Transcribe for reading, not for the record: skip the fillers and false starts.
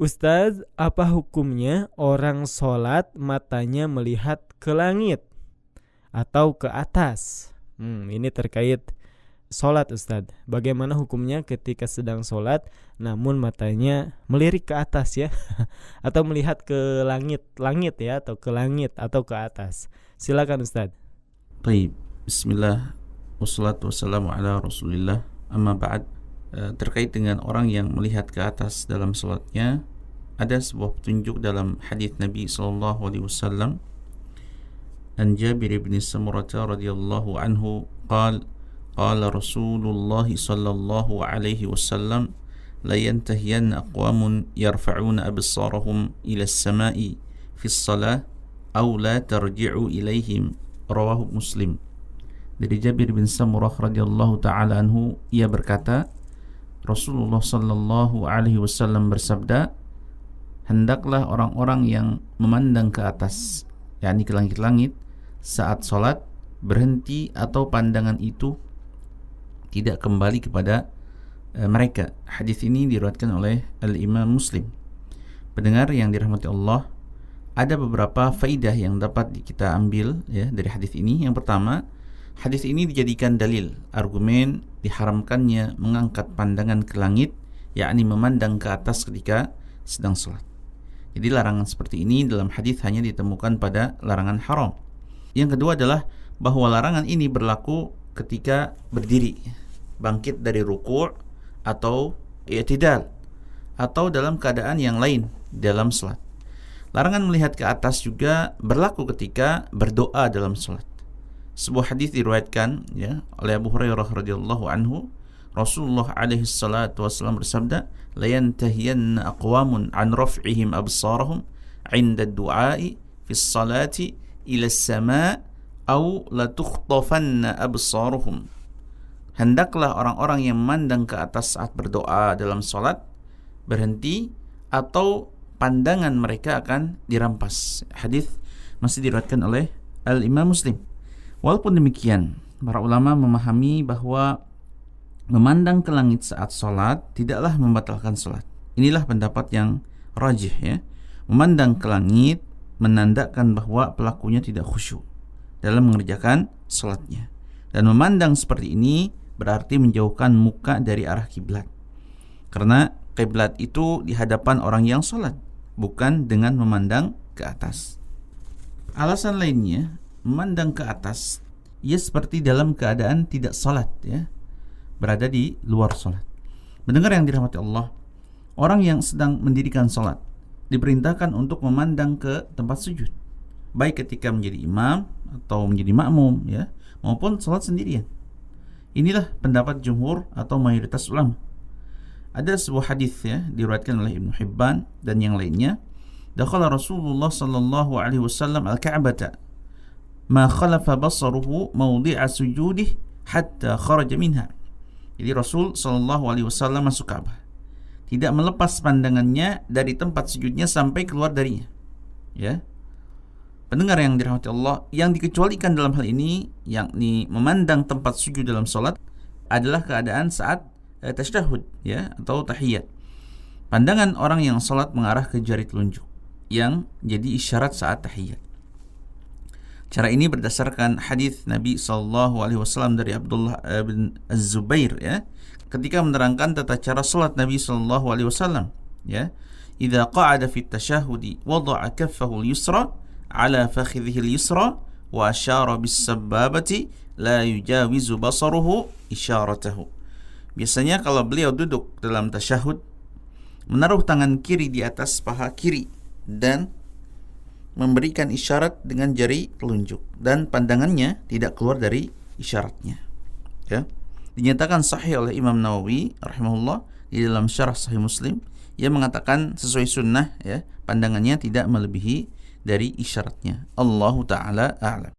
Ustaz, apa hukumnya orang sholat matanya melihat ke langit atau ke atas? Ini terkait sholat, Ustaz. Bagaimana hukumnya ketika sedang sholat namun matanya melirik ke atas ya? Atau melihat ke langit ya, atau ke langit atau ke atas? Silakan Ustaz. Baik, bismillah, wassalatu wassalamu ala rasulillah, amma ba'd. Terkait dengan orang yang melihat ke atas dalam salatnya, ada sebuah petunjuk dalam hadis Nabi sallallahu alaihi wasallam an Jabir bin Samurah radhiyallahu anhu qala Rasulullah sallallahu alaihi wasallam la yantahiyanna aqwamun yarfa'una absarahum ila as-sama'i fi as-salah aw la tarji'u ilaihim, rawahu Muslim. Dari Jabir bin Samurah radhiyallahu taala anhu, ia berkata, Rasulullah sallallahu alaihi wasallam bersabda, hendaklah orang-orang yang memandang ke atas, yakni ke langit-langit, saat sholat berhenti atau pandangan itu tidak kembali kepada mereka. Hadis ini diriwayatkan oleh Al-Imam Muslim. Pendengar yang dirahmati Allah, ada beberapa faidah yang dapat kita ambil ya dari hadis ini. Yang pertama, hadis ini dijadikan dalil argumen diharamkannya mengangkat pandangan ke langit, yakni memandang ke atas ketika sedang sholat. Jadi larangan seperti ini dalam hadis hanya ditemukan pada larangan haram. Yang kedua adalah bahwa larangan ini berlaku ketika berdiri, bangkit dari ruku' atau i'tidal, atau dalam keadaan yang lain dalam sholat. Larangan melihat ke atas juga berlaku ketika berdoa dalam sholat. Sebuah hadis diriwayatkan ya oleh Abu Hurairah radhiyallahu anhu, Rasulullah alaihi salatu wasallam bersabda, la yantahiyanna aqwamun an raf'ihim absarahum 'inda ad-du'a'i fi as-salati ila as-sama' aw la tukhtafanna absaruhum. Hendaklah orang-orang yang memandang ke atas saat berdoa dalam salat berhenti atau pandangan mereka akan dirampas. Hadis masih diriwayatkan oleh Al-Imam Muslim. Walaupun demikian, para ulama memahami bahwa memandang ke langit saat sholat tidaklah membatalkan sholat. Inilah pendapat yang rajih ya. Memandang ke langit menandakan bahwa pelakunya tidak khusyuk dalam mengerjakan sholatnya. Dan memandang seperti ini berarti menjauhkan muka dari arah kiblat. Karena kiblat itu di hadapan orang yang sholat, bukan dengan memandang ke atas. Alasan lainnya, memandang ke atas, ia seperti dalam keadaan tidak salat ya, berada di luar salat. Mendengar yang dirahmati Allah, orang yang sedang mendirikan salat diperintahkan untuk memandang ke tempat sujud, baik ketika menjadi imam atau menjadi makmum ya, maupun salat sendirian. Inilah pendapat jumhur atau mayoritas ulama. Ada sebuah hadis ya diriwayatkan oleh Ibnu Hibban dan yang lainnya, dakhala Rasulullah sallallahu alaihi wasallam al-Ka'bata ma khalafa basaruhu mawdi'a sujudih hatta kharaja minha. Jadi Rasul sallallahu alaihi wasallam masuk Ka'bah, tidak melepas pandangannya dari tempat sujudnya sampai keluar darinya. Ya. Pendengar yang dirahmati Allah, yang dikecualikan dalam hal ini yakni memandang tempat sujud dalam salat adalah keadaan saat tasyahud ya atau tahiyat. Pandangan orang yang salat mengarah ke jari telunjuk yang jadi isyarat saat tahiyat. Cara ini berdasarkan hadis Nabi sallallahu alaihi wasallam dari Abdullah bin Az-Zubair ya, ketika menerangkan tata cara salat Nabi sallallahu alaihi wasallam ya. Idza qa'ada fi at-tashahhudi wada'a kaffahu al-yusra 'ala fakhidhihi al-yusra wa asyara bis-sabbabati la yujawizu basaruhu isyaratahu. Biasanya kalau beliau duduk dalam tasyahud, menaruh tangan kiri di atas paha kiri dan memberikan isyarat dengan jari telunjuk, dan pandangannya tidak keluar dari isyaratnya. Ya. Dinyatakan sahih oleh Imam Nawawi rahimahullah di dalam syarah Sahih Muslim. Ia mengatakan sesuai sunnah ya, pandangannya tidak melebihi dari isyaratnya. Allahu taala a'lam.